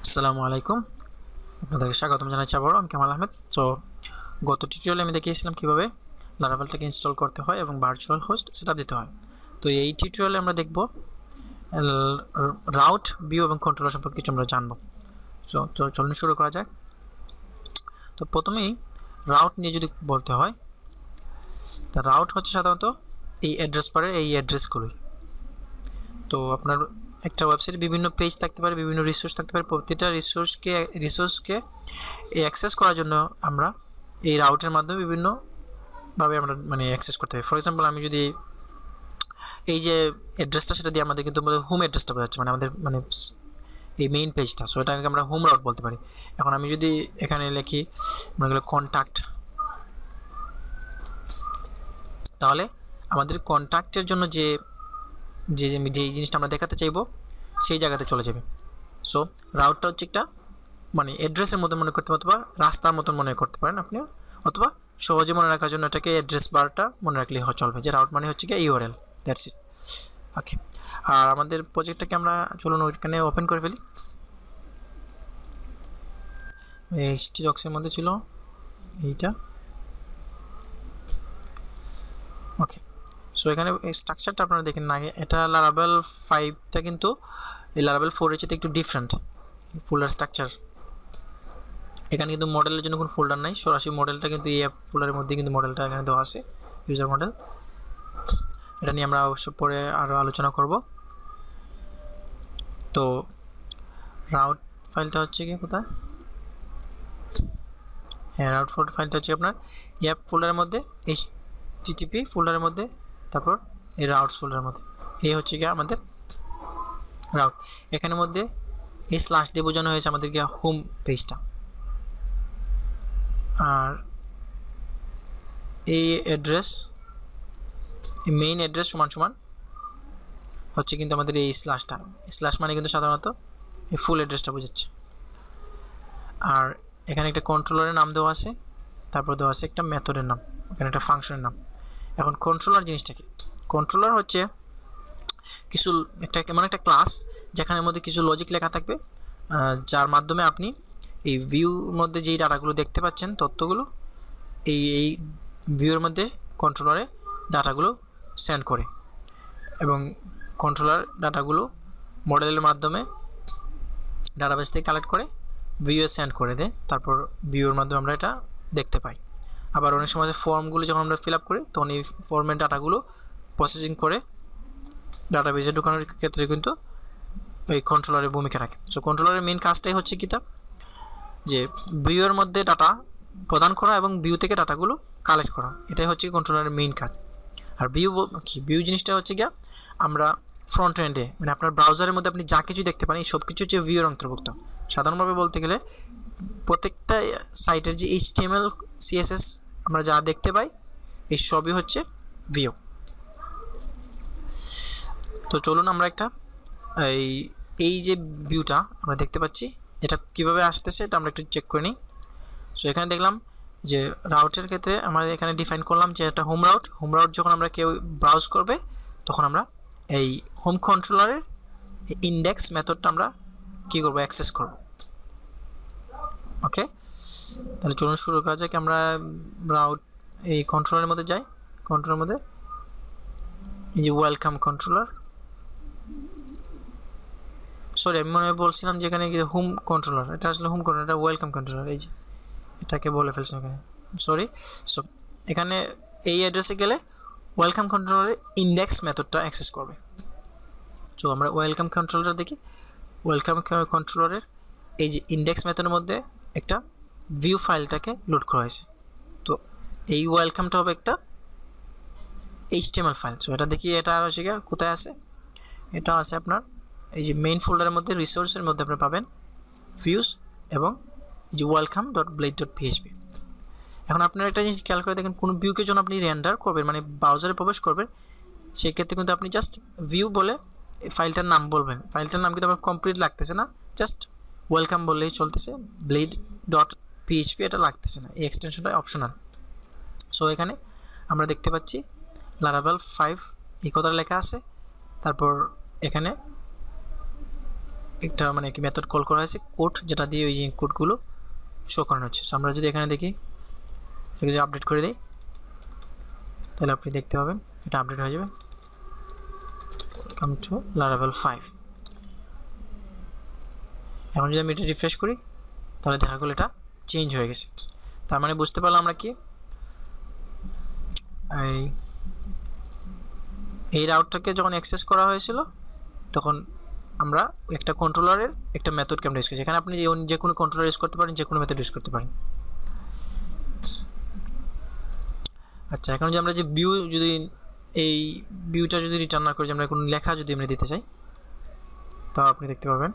আসসালামু আলাইকুম, আপনাদেরকে স্বাগতম জানাচ্ছি আবারও। আমি কামাল আহমেদ। তো গত টিউটোরিয়ালে আমি দেখিয়েছিলাম কীভাবে লারাভেলটাকে ইনস্টল করতে হয় এবং ভার্চুয়াল হোস্ট সেটআপ দিতে হয়। তো এই টিউটোরিয়ালে আমরা দেখব রাউট, ভিউ এবং কন্ট্রোলার সম্পর্কে কিছু আমরা জানবো। তো চলুন শুরু করা যাক। তো প্রথমেই রাউট নিয়ে যদি বলতে হয়, তা রাউট হচ্ছে সাধারণত এই অ্যাড্রেস বারের এই অ্যাড্রেসগুলোই। তো আপনার একটা ওয়েবসাইটে বিভিন্ন পেজ থাকতে পারে, বিভিন্ন রিসোর্স থাকতে পারে। প্রতিটা রিসোর্সকে অ্যাক্সেস করার জন্য আমরা এই রাউটের মাধ্যমে বিভিন্নভাবে আমরা অ্যাক্সেস করতে পারি। ফর এক্সাম্পল, আমি যদি এই যে অ্যাড্রেসটা সেটা দিয়ে আমাদের কিন্তু হোম অ্যাড্রেসটা বোঝাচ্ছে, আমাদের এই মেইন পেজটা। সো এটাকে আমরা হোম রাউট বলতে পারি। এখন আমি যদি এখানে লিখি মনে গেলো কন্ট্যাক্ট, তাহলে আমাদের কন্ট্যাক্টের জন্য যে জিনিসটা আমরা দেখাতে চাইবো সেই জায়গাতে চলে যাবে। সো রাউটটা হচ্ছে একটা অ্যাড্রেসের মতো মনে করতে পারেন, অথবা রাস্তার মতন মনে করতে পারেন আপনি, অথবা সহজে মনে রাখার জন্য এটাকে অ্যাড্রেস বারটা মনে রাখলেই চলবে, যে রাউট হচ্ছে কি ইউআরএল, দ্যাটস ইট। ওকে, আর আমাদের প্রজেক্টটাকে আমরা চলুন ওইখানে ওপেন করে ফেলি। HTDocs-এর মধ্যে ছিল এইটা। ওকে, সো এখানে স্ট্রাকচারটা আপনারা দেখেন না, আগে এটা লারাভেল 5টা কিন্তু এই লারাভেল 4-এর চেয়ে একটু ডিফারেন্ট ফোল্ডার স্ট্রাকচার। এখানে কিন্তু মডেলের জন্য কোনো ফোল্ডার নাই, সরাসরি মডেলটা কিন্তু এই অ্যাপ ফোল্ডারের মধ্যে কিন্তু মডেলটা এখানে দেওয়া আছে, ইউজার মডেল। এটা নিয়ে আমরা অবশ্য পরে আরও আলোচনা করব। তো রাউট ফাইলটা হচ্ছে কি কোথায়? হ্যাঁ, রাউট ফাইলটা হচ্ছে আপনার অ্যাপ ফোল্ডারের মধ্যে, HTTP ফোল্ডারের মধ্যে, তারপর এই রাউটস ফোল্ডারের মধ্যে। এই হচ্ছে গিয়ে আমাদের রাউট। এখানের মধ্যে এই স্ল্যাশ দিয়ে বোঝানো হয়েছে আমাদের গিয়ে হোম পেজটা। আর এই অ্যাড্রেস, এই মেইন অ্যাড্রেস সমান হচ্ছে কিন্তু আমাদের এই স্ল্যাশটা। স্ল্যাশ মানে কিন্তু সাধারণত এই ফুল অ্যাড্রেসটা বোঝাচ্ছে। আর এখানে একটা কন্ট্রোলারের নাম দেওয়া আছে, তারপর দেওয়া আছে একটা মেথডের নাম, এখানে একটা ফাংশনের নাম। এখন কন্ট্রোলার জিনিসটা কি? কন্ট্রোলার হচ্ছে এমন একটা ক্লাস যেখানের মধ্যে কিছু লজিক লেখা থাকবে, যার মাধ্যমে আপনি এই ভিউর মধ্যে যেই ডাটাগুলো দেখতে পাচ্ছেন, তথ্যগুলো এই ভিউর মধ্যে কন্ট্রোলারে ডাটাগুলো সেন্ড করে, এবং কন্ট্রোলার ডাটাগুলো মডেলের মাধ্যমে ডাটাবেস থেকে কালেক্ট করে ভিউয়ে সেন্ড করে দেয়। তারপর ভিউর মাধ্যমে আমরা এটা দেখতে পাই। আবার অনেক সময় ফর্মগুলো যখন আমরা ফিল আপ করি, তখন এই ফর্মের ডাটাগুলো প্রসেসিং করে ডাটাবেসে ঢোকানোর ক্ষেত্রে কিন্তু এই কন্ট্রোলারের ভূমিকা রাখে। সো কন্ট্রোলারের মেইন কাজটাই হচ্ছে কি, যে ভিউয়ের মধ্যে ডাটা প্রদান করা এবং ভিউ থেকে ডাটাগুলো কালেক্ট করা, এটাই হচ্ছে কন্ট্রোলারের মেইন কাজ। আর ভিউ জিনিসটা হচ্ছে গিয়া আমরা ফ্রন্ট এন্ডে আপনার ব্রাউজারের মধ্যে আপনি যা কিছু দেখতে পান, এই সব কিছু হচ্ছে ভিউয়ের অন্তর্ভুক্ত। সাধারণভাবে বলতে গেলে প্রত্যেকটা সাইটের যে HTML CSS আমরা যা দেখতে পাই, এই সবই হচ্ছে ভিউ। তো চলুন আমরা একটা এই যে ভিউটা আমরা দেখতে পাচ্ছি, এটা কিভাবে আসতেছে এটা আমরা একটু চেক করে নিই। সো এখানে দেখলাম যে রাউটের ক্ষেত্রে আমরা এখানে ডিফাইন করলাম যে এটা হোম রাউট যখন আমরা কেউ ব্রাউজ করবে, তখন আমরা এই হোম কন্ট্রোলারের ইন্ডেক্স মেথডটা আমরা কী করবো, অ্যাক্সেস করব। ওকে, তাহলে চলুন শুরু করা যাক। আমরা রাউট এই কন্ট্রোলারের মধ্যে যাই। কন্ট্রোলারের মধ্যে এই যে ওয়েলকাম কন্ট্রোলার, সরি আমি মনে হয় বলছিলাম যে এখানে হোম কন্ট্রোলার, এটা আসলে হোম কন্ট্রোলার, এটা ওয়েলকাম কন্ট্রোলার, এই যে এটাকে বলে ফেলছিলাম এখানে, সরি। সো এখানে এই অ্যাড্রেসে গেলে ওয়েলকাম কন্ট্রোলারের ইন্ডেক্স মেথডটা অ্যাক্সেস করবে। সো আমরা ওয়েলকাম কন্ট্রোলার দেখি। ওয়েলকাম কন্ট্রোলারের এই যে ইন্ডেক্স মেথডের মধ্যে একটা ভিউ ফাইলটাকে লোড করা হয়েছে। তো এই ওয়েলকামটা হবে একটা HTML ফাইল। সো এটা দেখি, এটা হচ্ছে কোথায় আছে, এটা আছে আপনার এই যে মেইন ফোল্ডারের মধ্যে, রিসোর্সের মধ্যে আপনি পাবেন ভিউস এবং এই যে welcome.blade.php। এখন আপনারা একটা জিনিস খেয়াল করে দেখেন, কোনো ভিউকে যখন আপনি রেন্ডার করবেন, ব্রাউজারে প্রবেশ করবেন, সেই ক্ষেত্রে কিন্তু আপনি জাস্ট ভিউ বলে ফাইলটার নাম বলবেন। ফাইলটার নাম কিন্তু আমার কমপ্লিট লাগতেছে না, জাস্ট ওয়েলকাম বললেই চলতেছে, blade.php এটা লাগতেছে না, এই এক্সটেনশনটা অপশনাল। সো এখানে আমরা দেখতে পাচ্ছি লারাভেল 5 এই কথাটা লেখা আছে। তারপর এখানে একটা মানে কি মেথড কল করা হয়েছে কোড, যেটা দিয়ে ওই কোডগুলো শো করানো হচ্ছে। সো আমরা যদি এখানে দেখি, যদি আপডেট করে দিই, তাহলে আপনি দেখতে পাবেন এটা আপডেট হয়ে যাবে। Welcome to Laravel 5। এখন যদি আমি এটা রিফ্রেশ করি, তাহলে দেখা গেলো এটা চেঞ্জ হয়ে গেছে। তার মানে বুঝতে পারলাম আমরা কি এই রাউটটাকে যখন অ্যাক্সেস করা হয়েছিল, তখন আমরা একটা কন্ট্রোলারের একটা মেথডকে আমরা ইউজ করছি। এখানে আপনি যে কোনো কন্ট্রোলার ইউজ করতে পারেন, যে কোনো মেথড ইউজ করতে পারেন। আচ্ছা, এখন যে আমরা যে ভিউ, যদি এই ভিউটা যদি রিটার্ন না করি, যে আমরা কোনো লেখা যদি আমরা দিতে চাই, তা আপনি দেখতে পাবেন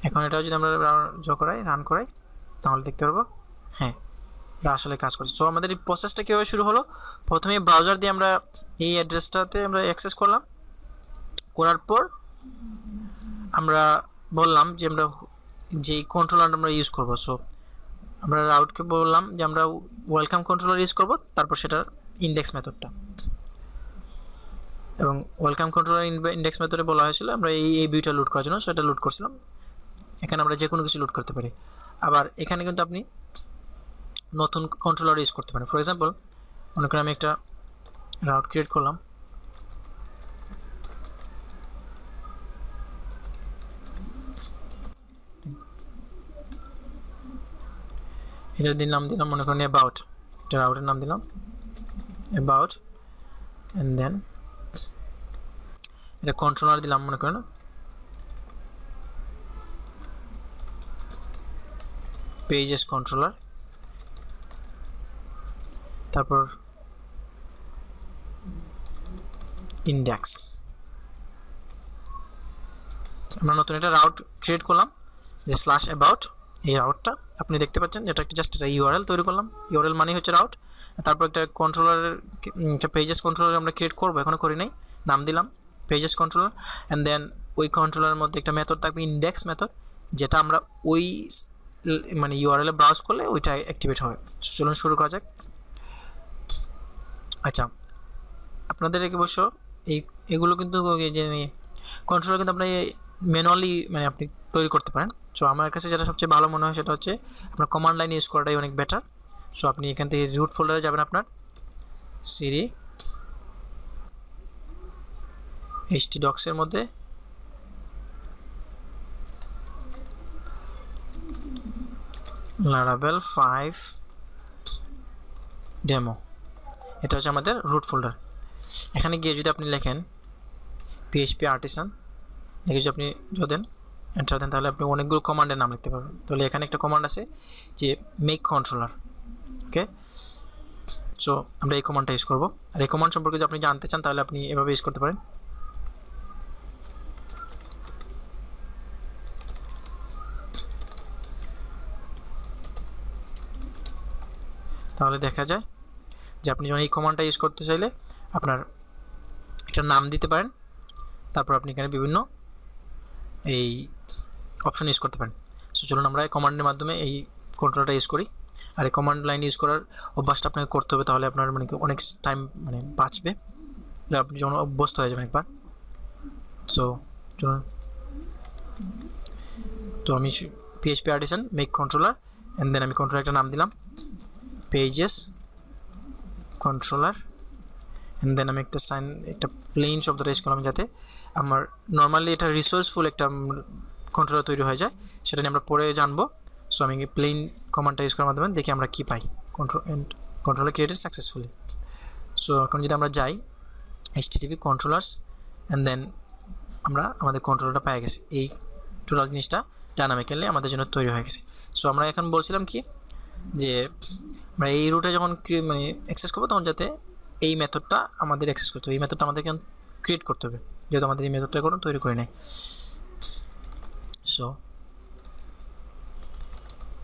এখন এটা যদি আমরা রান করাই, তাহলে দেখতে পারবো হ্যাঁ এটা আসলে কাজ করছে। সো আমাদের এই প্রসেসটা কীভাবে শুরু হলো, প্রথমে ব্রাউজার দিয়ে আমরা এই অ্যাড্রেসটাতে আমরা অ্যাক্সেস করলাম, করার পর আমরা বললাম যে আমরা যেই কন্ট্রোলার আমরা ইউজ করব। সো আমরা রাউটকে বললাম যে আমরা ওয়েলকাম কন্ট্রোলার ইউজ করব, তারপর সেটার ইন্ডেক্স মেথডটা, এবং ওয়েলকাম কন্ট্রোলার ইন্ডেক্স মেথডে বলা হয়েছিল আমরা এই ভিউটা লোড করার জন্য। সো এটা লোড করছিলাম। এখানে আমরা যে কোনো কিছু লোড করতে পারি। আবার এখানে কিন্তু আপনি নতুন কন্ট্রোলার ইউজ করতে পারেন। ফর এক্সাম্পল, মনে করেন আমি একটা রাউট ক্রিয়েট করলাম, এটার নাম দিলাম মনে করেন অ্যাবাউট, এটা রাউটের নাম দিলাম অ্যাবাউট, অ্যান্ড দেন এটা কন্ট্রোলার দিলাম মনে করেন পেজেস কন্ট্রোলার, তারপর ইন্ডেক্স। আমরা নতুন একটা রাউট ক্রিয়েট করলাম যে স্ল্যাশ অ্যাবাউট। এই রাউটটা আপনি দেখতে পাচ্ছেন, যেটা একটা জাস্ট একটা ইউআরএল তৈরি করলাম। ইউআরএল মানে হচ্ছে রাউট। তারপর একটা কন্ট্রোলারের একটা পেজেস কন্ট্রোলার আমরা ক্রিয়েট করবো, এখনও করি নাই, নাম দিলাম পেজেস কন্ট্রোলার। অ্যান্ড দেন ওই কন্ট্রোলারের মধ্যে একটা মেথড থাকবে ইন্ডেক্স মেথড, যেটা আমরা ওই মানে ইউআরএলে ব্রাউজ করলে ওইটা অ্যাক্টিভেট হবে। চলুন শুরু করা যাক। আচ্ছা, আপনাদের অবশ্য এগুলো কিন্তু যে কন্ট্রোলার কিন্তু আপনি ম্যানুয়ালি মানে আপনি তৈরি করতে পারেন। সো আমার কাছে যেটা সবচেয়ে ভালো মনে হয় সেটা হচ্ছে আপনার কমান্ড লাইন ইউজ করাটাই অনেক বেটার। সো আপনি এখান থেকে রুট ফোল্ডারে যাবেন, আপনার সিডি htdocs এর মধ্যে লারাভেল 5 ডেমো, এটা হচ্ছে আমাদের রুট ফোল্ডার। এখানে গিয়ে যদি আপনি লেখেন PHP আর্টিসান, লিখে যদি আপনি দেন এন্টার দেন, তাহলে আপনি অনেকগুলো কমান্ডের নাম লিখতে পারবেন। তাহলে এখানে একটা কমান্ড আছে যে মেক কন্ট্রোলার। ওকে, সো আমরা এই কমান্ডটা ইউজ করবো। আর এই কমান্ড সম্পর্কে যদি আপনি জানতে চান, তাহলে আপনি এভাবে ইউজ করতে পারেন। তাহলে দেখা যায় যে আপনি যখন এই কমান্ডটা ইউজ করতে চাইলে আপনার একটা নাম দিতে পারেন, তারপর আপনি এখানে বিভিন্ন এই অপশন ইউজ করতে পারেন। সো চলুন আমরা এই কমান্ডের মাধ্যমে এই কন্ট্রোলটা ইউজ করি। আর এই কমান্ড লাইন ইউজ করার অভ্যাসটা আপনাকে করতে হবে, তাহলে আপনার মানে অনেক টাইম মানে বাঁচবে, আপনি যখন অভ্যস্ত হয়ে যাবেন একবার। সো চলুন, তো আমি PHP artisan make controller, and then আমি কন্ট্রোলার একটা নাম দিলাম পেজেস কন্ট্রোলার, অ্যান্ড দেন আমি একটা প্লেন শব্দটা ইউজ করলাম, যাতে আমার নর্মালি এটা রিসোর্সফুল একটা কন্ট্রোলার তৈরি হয়ে যায়। সেটা নিয়ে আমরা পরে জানবো। সো আমি প্লেন কমান্ডটা ইউজ করার মাধ্যমে দেখি আমরা কী পাই। Controller created successfully. সো এখন যদি আমরা যাই HTTP কন্ট্রোলার্স, অ্যান্ড দেন আমরা আমাদের কন্ট্রোলারটা পেয়ে গেছি। এই টোটাল জিনিসটা ডাইনামিক্যালি আমাদের জন্য তৈরি হয়ে গেছে। সো আমরা এখন বলছিলাম কি যে আমরা এই রুটে যখন মানে অ্যাক্সেস করবো, তখন যাতে এই মেথডটা আমাদের অ্যাক্সেস করতে হবে, এই মেথডটা আমাদেরকে ক্রিয়েট করতে হবে, যেহেতু আমাদের এই মেথডটা কোনো তৈরি করে নেয়। সো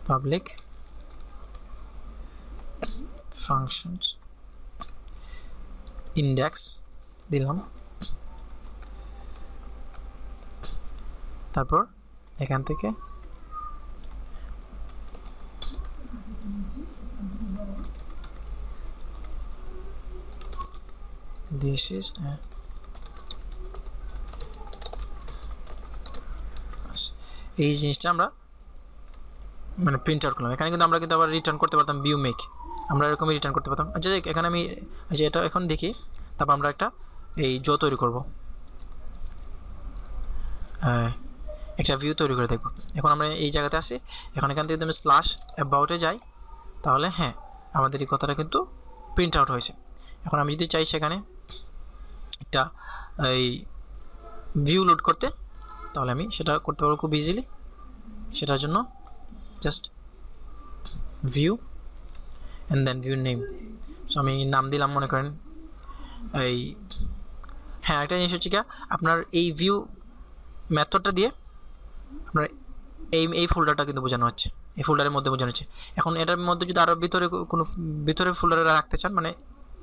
পাবলিক ফাংশনস ইন্ডেক্স দিলাম, তারপর এখান থেকে this is এই জিনিসটা আমরা মানে প্রিন্ট আউট করলাম। এখানে কিন্তু আমরা কিন্তু আবার রিটার্ন করতে পারতাম ভিউ মেক, আমরা এরকমই রিটার্ন করতে পারতাম। আচ্ছা এখানে আমি আচ্ছা এটা এখন দেখি, তারপর আমরা একটা এই জো তৈরি করব, একটা ভিউ তৈরি করে দেখব। এখন আমরা এই জায়গাতে আসি, এখন এখান থেকে যদি আমি স্ল্যাশ অ্যাবাউটে যাই তাহলে হ্যাঁ আমাদের এই কথাটা কিন্তু প্রিন্ট আউট হয়েছে। এখন আমি যদি চাই সেখানে একটা এই ভিউ লোড করতে, তাহলে আমি সেটা করতে পারবো খুব ইজিলি। সেটার জন্য just view and then view name. So আমি নাম দিলাম মনে করেন এই, হ্যাঁ একটা জিনিস হচ্ছে কি আপনার এই ভিউ মেথডটা দিয়ে আপনার এই ফোল্ডারটা কিন্তু বোঝানো হচ্ছে, এই ফোল্ডারের মধ্যে বোঝানো হচ্ছে। এখন এটার মধ্যে যদি আরও ভিতরে কোনো ভিতরে ফোল্ডারে রাখতে চান, মানে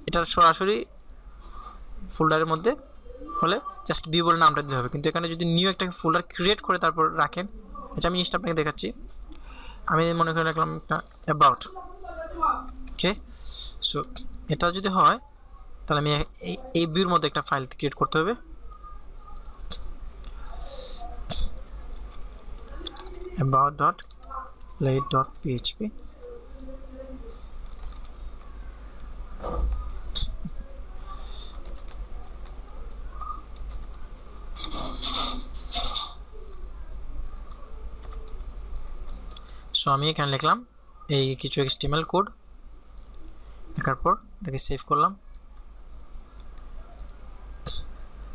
এটার সরাসরি ফোল্ডারের মধ্যে হলে জাস্ট ভিউ বলে নামটা দিতে হবে, কিন্তু এখানে যদি নিউ একটা ফোল্ডার ক্রিয়েট করে তারপর রাখেন। আচ্ছা আমি জিনিসটা আপনাকে দেখাচ্ছি, আমি মনে করে রাখলাম একটা অ্যাবাউট, ওকে। সো এটা যদি হয় তাহলে আমি এই ভিউর মধ্যে একটা ফাইল ক্রিয়েট করতে হবে, about.blade.php। সো আমি এখানে লিখলাম এই কিছু HTML কোড, লেখার পর এটাকে সেভ করলাম।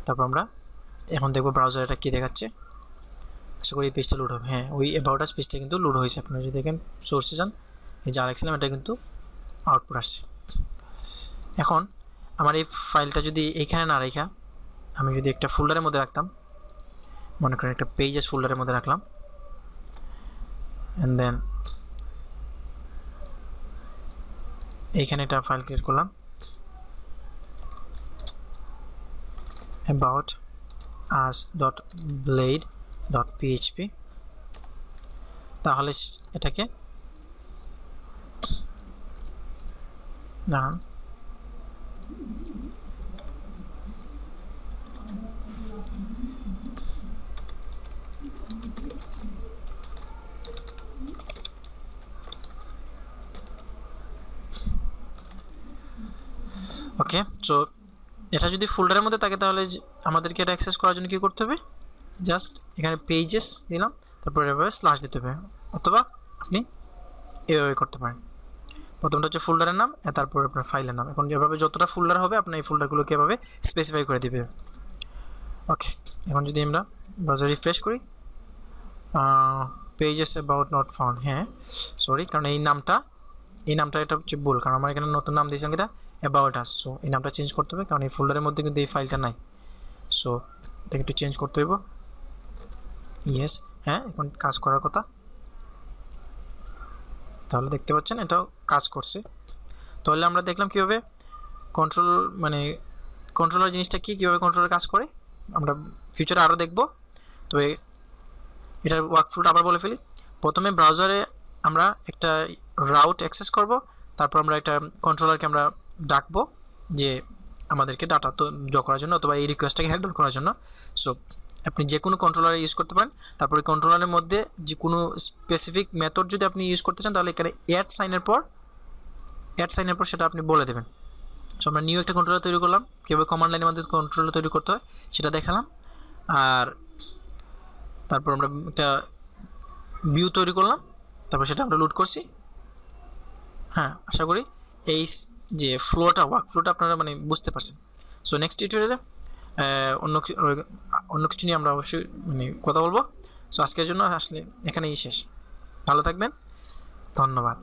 তারপর আমরা এখন দেখব ব্রাউজার এটা কী দেখাচ্ছে। আশা করি এই পেজটা লোড হবে, হ্যাঁ ওই অ্যাবাউট আস পেজটা কিন্তু লোড হয়েছে। আপনারা যদি দেখেন সোর্সে যান, এই যা লিখছিলাম এটা কিন্তু আউটপুট আসছে। এখন আমার এই ফাইলটা যদি এইখানে না রেখা আমি যদি একটা ফোল্ডারের মধ্যে রাখতাম, মনে করেন একটা পেজেস ফোল্ডারের মধ্যে রাখলাম, অ্যান্ড দেন এইখানে একটা ফাইল ক্রিয়েট করলাম about us.blade.php, তাহলে এটাকে দাঁড়ান ওকে। সো এটা যদি ফোল্ডারের মধ্যে থাকে তাহলে আমাদেরকে এটা অ্যাক্সেস করার জন্য কী করতে হবে, জাস্ট এখানে পেজেস দিলাম, তারপরে এভাবে স্ল্যাশ দিতে হবে, অথবা আপনি এভাবে করতে পারেন। প্রথমটা হচ্ছে ফোল্ডারের নাম, তারপর আপনার ফাইলের নাম। এখন যেভাবে যতটা ফোল্ডার হবে আপনার এই ফোল্ডারগুলোকে এভাবে স্পেসিফাই করে দিবে। ওকে, এখন যদি আমরা ব্রাউজার রিফ্রেশ করি, পেজেস অ্যাবাউট নট ফাউন্ড, হ্যাঁ সরি, কারণ এই নামটা এটা হচ্ছে ভুল, কারণ আমার এখানে নতুন নাম দিয়েছিলাম কিনা অ্যাবাউট আস। সো এই নামটা চেঞ্জ করতে হবে, কারণ এই ফোল্ডারের মধ্যে কিন্তু এই ফাইলটা নাই। সো এটাকে একটু চেঞ্জ করতে হইব। ইয়েস, হ্যাঁ এখন কাজ করার কথা, তাহলে দেখতে পাচ্ছেন এটাও কাজ করছে। তাহলে আমরা দেখলাম কীভাবে কন্ট্রোল মানে কন্ট্রোলার জিনিসটা কীভাবে কন্ট্রোলার কাজ করে, আমরা ফিউচারে আরও দেখব। তবে এটার ওয়ার্কফ্লোটা আবার বলে ফেলি। প্রথমে ব্রাউজারে আমরা একটা রাউট অ্যাক্সেস করব, তারপর আমরা একটা কন্ট্রোলারকে আমরা ডাকবো যে আমাদেরকে ডাটা তো জো করার জন্য অথবা এই রিকোয়েস্টটাকে হ্যান্ডেল করার জন্য। সো আপনি যে কোনো কন্ট্রোলার ইউজ করতে পারেন। তারপরে কন্ট্রোলারের মধ্যে যে কোনো স্পেসিফিক মেথড যদি আপনি ইউজ করতে চান তাহলে এখানে অ্যাড সাইনের পর সেটা আপনি বলে দেবেন। সো আমরা নিউ একটা কন্ট্রোলার তৈরি করলাম, কীভাবে কমান্ড লাইনের মধ্যে কন্ট্রোলার তৈরি করতে হয় সেটা দেখালাম। আর তারপর আমরা একটা ভিউ তৈরি করলাম, তারপর সেটা আমরা লোড করছি। হ্যাঁ, আশা করি এই যে ওয়ার্ক ফ্লোটা আপনারা মানে বুঝতে পারছেন। সো নেক্সট টিউটোরিয়ালে অন্য কিছু নিয়ে আমরা অবশ্যই মানে কথা বলবো। সো আজকের জন্য আসলে এখানেই শেষ। ভালো থাকবেন, ধন্যবাদ।